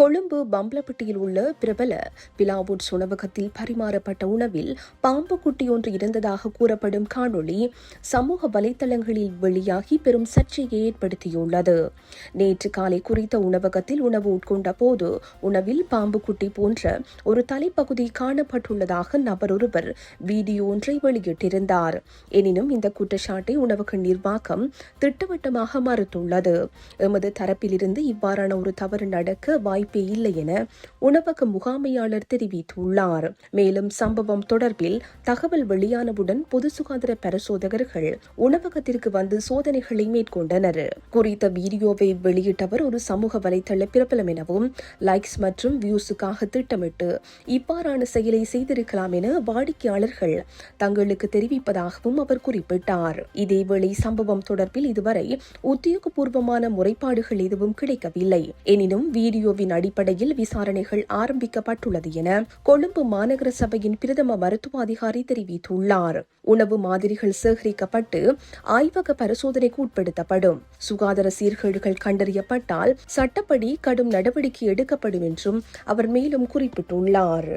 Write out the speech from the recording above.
கொழும்பு பம்பலப்பட்டியில் உள்ள பிரபல பிலாவுட்ஸ் உணவகத்தில் பரிமாறப்பட்ட உணவில் பாம்பு குட்டி ஒன்று இருந்ததாக கூறப்படும் காணொளி சமூக வலைதளங்களில் வெளியாகி பெரும் சர்ச்சையை ஏற்படுத்தியுள்ளது. நேற்று காலை குறித்த உணவகத்தில் உணவு உட்கொண்ட போது உணவில் பாம்பு குட்டி போன்ற ஒரு தலைப்பகுதி காணப்பட்டுள்ளதாக நபர் ஒருவர் வீடியோ ஒன்றை வெளியிட்டிருந்தார். எனினும் இந்த குற்றச்சாட்டை உணவக நிர்வாகம் திட்டவட்டமாக மறுத்துள்ளது. எமது தரப்பிலிருந்து இவ்வாறான ஒரு தவறு நடக்க வாய்ப்பே இல்லை என உணவக முகாமையாளர் தெரிவித்துள்ளார். மேலும் சம்பவம் தொடர்பில் தகவல் வெளியானவுடன் பொது சுகாதார பரிசோதகர்கள் உணவகத்திற்கு வந்து சோதனைகளை மேற்கொண்டனர். குறித்த வீடியோவை வெளியிட்டவர் ஒரு சமூக வலைதள பிரபலம் எனவும் லைக்ஸ் மற்றும் வியூஸுக்காக திட்டமிட்டு இவ்வாறான செயலை செய்திருக்கலாம் என வாடிக்கையாளர்கள் தங்களுக்கு தெரிவிப்பதாகவும் அவர் குறிப்பிட்டார். இதேவேளை சம்பவம் தொடர்பில் இதுவரை உத்தியோகபூர்வமான முறைப்பாடுகள் எதுவும் கிடைக்கவில்லை. எனினும் வீடியோவின் அடிப்படையில் விசாரணைகள் ஆரம்பிக்கப்பட்டுள்ளது என கொழும்பு மாநகர சபையின் பிரதம மருத்துவ அதிகாரி தெரிவித்துள்ளார். உணவு மாதிரிகள் சேகரிக்கப்பட்டு ஆய்வக பரிசோதனைக்கு உட்படுத்தப்படும். சுகாதார சீர்கேடுகள் கண்டறியப்பட்டால் சட்டப்படி கடும் நடவடிக்கை எடுக்கப்படும் என்றும் அவர் மேலும் குறிப்பிட்டுள்ளார்.